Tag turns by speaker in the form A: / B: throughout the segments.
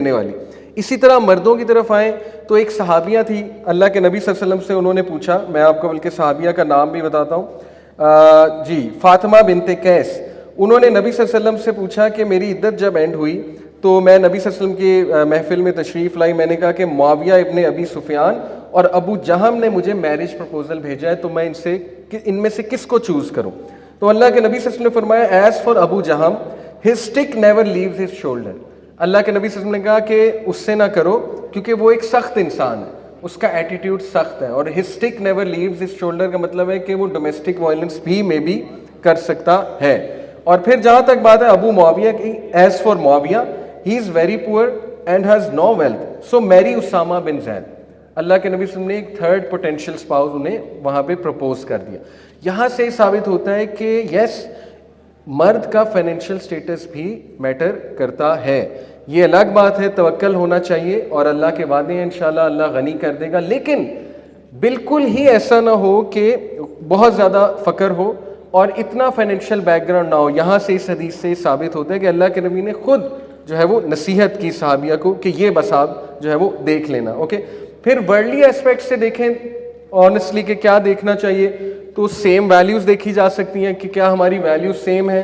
A: دینے والی. اسی طرح مردوں کی طرف آئیں تو ایک صحابیہ تھی اللہ کے نبی صلی اللہ علیہ وسلم سے, انہوں نے پوچھا, میں آپ کو بلکہ صحابیہ کا نام بھی بتاتا ہوں, جی فاطمہ بنت قیس. انہوں نے نبی صلی اللہ علیہ وسلم سے پوچھا کہ میری عدت جب اینڈ ہوئی تو میں نبی صلی اللہ علیہ وسلم کی محفل میں تشریف لائی, میں نے کہا کہ معاویہ ابن ابی سفیان اور ابو جہم نے مجھے میرج پرپوزل بھیجا ہے, تو میں ان میں سے کس کو چوز کروں؟ تو اللہ کے نبی صلی اللہ علیہ وسلم نے فرمایا as far Abu Jahm his stick never leaves his shoulder. اللہ کے نبی صلی اللہ علیہ وسلم نے کہا کہ اس سے نہ کرو کیونکہ وہ ایک سخت انسان ہے, اس کا ایٹیٹیوڈ سخت ہے, اور his stick never leaves his shoulder کا مطلب ہے کہ وہ ڈومیسٹک وائلنس بھی میں بھی کر سکتا ہے. اور پھر جہاں تک بات ہے ابو معاویہ کی, as far Muawiya he is very poor and has no wealth so میری اسامہ بن زید. اللہ کے نبی صلی اللہ علیہ وسلم نے ایک تھرڈ پوٹینشیل اسپاؤز انہیں وہاں پہ پرپوز کر دیا. یہاں سے ثابت ہوتا ہے کہ یس مرد کا فائنینشیل سٹیٹس بھی میٹر کرتا ہے. یہ الگ بات ہے, توکل ہونا چاہیے اور اللہ کے وعدے ہیں انشاءاللہ اللہ غنی کر دے گا, لیکن بالکل ہی ایسا نہ ہو کہ بہت زیادہ فقر ہو اور اتنا فائنینشیل بیک گراؤنڈ نہ ہو. یہاں سے اس حدیث سے ثابت ہوتا ہے کہ اللہ کے نبی نے خود جو ہے وہ نصیحت کی صحابیہ کو کہ یہ بس آپ جو ہے وہ دیکھ لینا. اوکے, پھر ورلڈلی ایسپیکٹ سے دیکھیں آنیسٹلی کہ کیا دیکھنا چاہیے, تو سیم ویلیوز دیکھی جا سکتی ہیں کہ کیا ہماری ویلیوز سیم ہیں,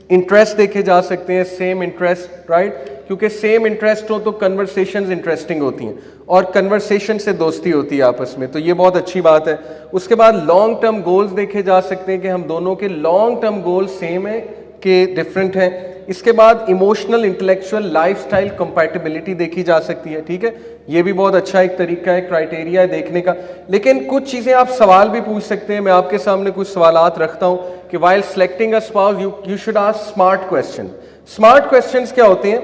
A: انٹرسٹ دیکھے جا سکتے ہیں, سیم انٹرسٹ, رائٹ, کیونکہ سیم انٹرسٹ ہو تو کنورسیشنز انٹرسٹنگ ہوتی ہیں اور کنورسیشن سے دوستی ہوتی ہے آپس میں, تو یہ بہت اچھی بات ہے. اس کے بعد لانگ ٹرم گولز دیکھے جا سکتے ہیں کہ ہم دونوں کے لانگ ٹرم گول سیم ہیں کہ ڈفرینٹ ہیں. اس کے بعد emotional intellectual life style compatibility دیکھی جا سکتی ہے. ٹھیک ہے, یہ بھی بہت اچھا ایک طریقہ ہے, کرائٹیریا ہے دیکھنے کا. لیکن کچھ چیزیں آپ سوال بھی پوچھ سکتے ہیں, میں آپ کے سامنے کچھ سوالات رکھتا ہوں کہ while selecting a spouse you should ask smart question. Smart questions کیا ہوتے ہیں؟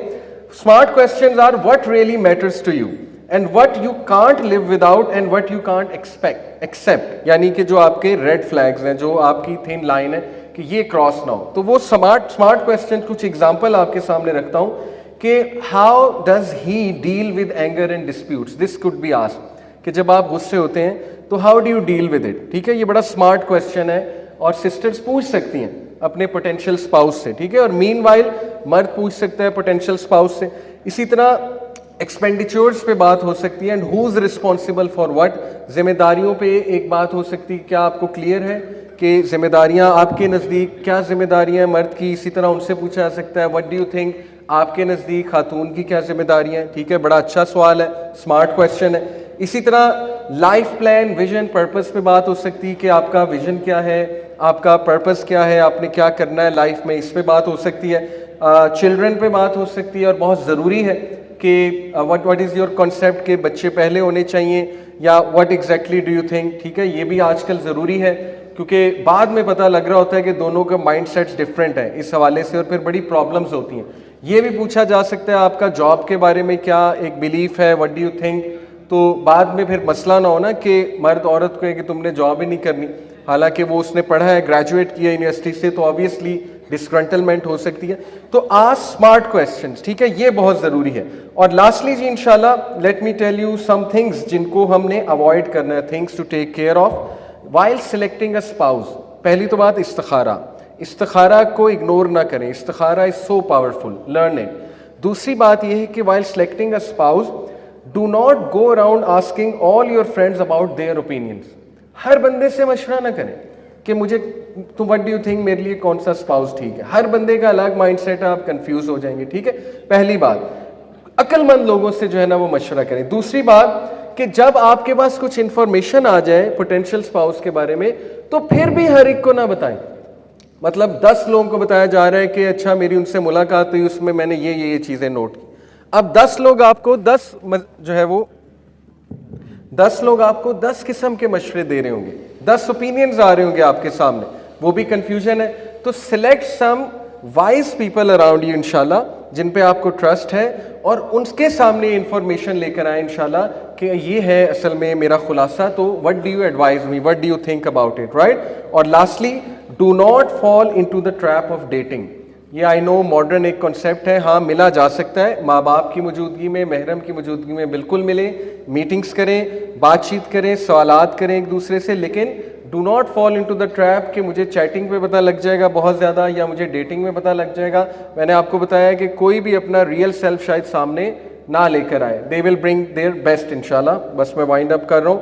A: Smart questions are what really matters to you and what you can't live without and what you can't accept, یعنی کہ جو آپ کے ریڈ فلیگز ہیں, جو آپ کی تھن لائن ہے کہ یہ کراس نہ ہو. تو وہ اسمارٹ کویسچن کچھ ایگزامپل آپ کے سامنے رکھتا ہوں کہ how does he deal with anger and disputes. This could be asked کہ جب آپ غصے ہوتے ہیں تو how do you deal with it. ٹھیک ہے, یہ بڑا اسمارٹ کویسچن ہے اور سسٹرز پوچھ سکتی ہیں اپنے پوٹینشیل اسپاؤس سے. ٹھیک ہے, اور مین وائل مرد پوچھ سکتا ہے پوٹینشیل اسپاؤس سے. اسی طرح ایکسپینڈیچرز پہ بات ہو سکتی ہے, and who is responsible for what. ذمہ داریوں پہ ایک بات ہو سکتی ہے, کیا آپ کو کلیئر ہے کہ ذمہ داریاں آپ کے نزدیک کیا ذمہ داریاں ہیں مرد کی. اسی طرح ان سے پوچھا جا سکتا ہے وٹ ڈو یو تھنک آپ کے نزدیک خاتون کی کیا ذمہ داریاں ہیں. ٹھیک ہے, بڑا اچھا سوال ہے, اسمارٹ کویسچن ہے. اسی طرح لائف پلان, ویژن, پرپس پہ بات ہو سکتی ہے کہ آپ کا ویژن کیا ہے, آپ کا پرپس کیا ہے, آپ نے کیا کرنا ہے لائف میں, اس پہ بات ہو سکتی ہے. چلڈرن پہ بات ہو سکتی ہے, اور بہت ضروری ہے کہ وٹ از یور کنسیپٹ کہ بچے پہلے ہونے چاہیے یا what exactly do you think. ٹھیک ہے, یہ بھی آج کل ضروری ہے کیونکہ بعد میں پتہ لگ رہا ہوتا ہے کہ دونوں کا مائنڈ سیٹس ڈفرینٹ ہیں اس حوالے سے, اور پھر بڑی پرابلمس ہوتی ہیں. یہ بھی پوچھا جا سکتا ہے آپ کا جاب کے بارے میں کیا ایک بلیف ہے, وٹ ڈو یو تھنک, تو بعد میں پھر مسئلہ نہ ہونا کہ مرد عورت کو ہے کہ تم نے جاب ہی نہیں کرنی, حالانکہ وہ اس نے پڑھا ہے, گریجویٹ کیا یونیورسٹی سے, تو آبویسلی ڈسگرنٹلمنٹ ہو سکتی ہے. تو آسک اسمارٹ کویسچنس. ٹھیک ہے, یہ بہت ضروری ہے. اور لاسٹلی جی انشاءاللہ let me tell you some things جن کو ہم نے اوائڈ کرنا ہے, things to take care of while selecting a spouse. پہلی تو بات استخارہ, استخارہ کو اگنور نہ کریں, استخارہ is so powerful, learn it. دوسری بات یہ ہے کہ while selecting a spouse do not go around asking all your friends about their opinions. ہر بندے سے مشورہ نہ کریں کہ مجھے تم وٹ ڈو یو تھنک میرے لیے کون سا اسپاؤس ٹھیک ہے. ہر بندے کا الگ مائنڈ سیٹ ہے, آپ کنفیوز ہو جائیں گے. ٹھیک ہے, پہلی بات عقل مند لوگوں سے جو ہے نا وہ مشورہ کریں. دوسری بات کہ جب آپ کے پاس کچھ انفارمیشن آ جائے پوٹینشیل اسپاؤس کے بارے میں تو پھر بھی ہر ایک کو نہ بتائیں. مطلب 10 لوگوں کو بتایا جا رہا ہے کہ اچھا میری ان سے ملاقات ہوئی, اس میں میں نے یہ چیزیں نوٹ کی. اب 10 لوگ آپ کو 10 جو ہے وہ 10 لوگ آپ کو 10 قسم کے مشورے دے رہے ہوں گے, 10 اوپینینز آ رہے ہوں گے آپ کے سامنے, وہ بھی کنفیوژن ہے. تو select some wise people around you انشاءاللہ جن پہ آپ کو ٹرسٹ ہے, اور ان کے سامنے انفارمیشن لے کر آئیں انشاءاللہ کہ یہ ہے اصل میں میرا خلاصہ, تو what do you advise me, what do you think about it, right. اور lastly do not fall into the trap of dating. یہ آئی نو ماڈرن ایک کنسیپٹ ہے, ہاں ملا جا سکتا ہے, ماں باپ کی موجودگی میں, محرم کی موجودگی میں بالکل ملیں, میٹنگز کریں, بات چیت کریں, سوالات کریں ایک دوسرے سے, لیکن do not fall into the trap کہ مجھے چیٹنگ پہ پتہ لگ جائے گا بہت زیادہ یا مجھے ڈیٹنگ میں پتہ لگ جائے گا. میں نے آپ کو بتایا کہ کوئی بھی اپنا ریئل سیلف شاید سامنے نہ لے کر آئے. دے ول برنگ دیئر بیسٹ انشاءاللہ. بس میں وائنڈ اپ کر رہا ہوں.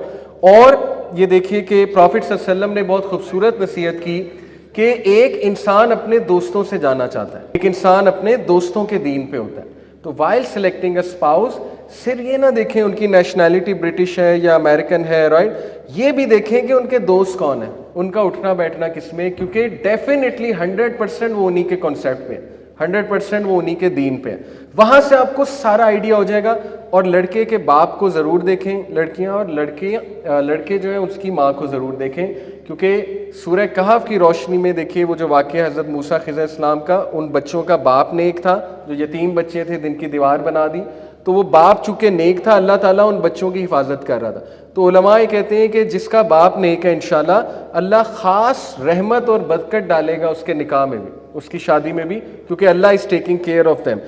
A: اور یہ دیکھیے کہ پروفٹ صلی اللہ علیہ وسلم نے بہت خوبصورت نصیحت کی کہ ایک انسان اپنے دوستوں سے جانا چاہتا ہے, ایک انسان اپنے دوستوں کے دین پہ ہوتا ہے. تو وائل سلیکٹنگ اے اسپاؤس صرف یہ نہ دیکھیں ان کی نیشنلٹی برٹش ہے یا امریکن ہے, رائٹ, یہ بھی دیکھیں کہ ان کے دوست کون ہیں, ان کا اٹھنا بیٹھنا کس میں, کیونکہ ڈیفینیٹلی 100% وہ انہی کے کانسیپٹ پہ, 100% وہ انہی کے دین پہ. وہاں سے آپ کو سارا آئیڈیا ہو جائے گا. اور لڑکے کے باپ کو ضرور دیکھیں لڑکیاں, اور لڑکے جو ہیں اس کی ماں کو ضرور دیکھیں, کیونکہ سورہ کہف کی روشنی میں دیکھیے وہ جو واقعہ حضرت موسیٰ خضر السلام کا, ان بچوں کا باپ نیک تھا, جو یتیم بچے تھے جن کی دیوار بنا دی, تو وہ باپ چونکہ نیک تھا, اللہ تعالیٰ ان بچوں کی حفاظت کر رہا تھا. تو علماء یہ کہتے ہیں کہ جس کا باپ نیک ہے انشاءاللہ اللہ خاص رحمت اور برکت ڈالے گا اس کے نکاح میں بھی, اس کی شادی میں بھی, کیونکہ اللہ is taking care of them.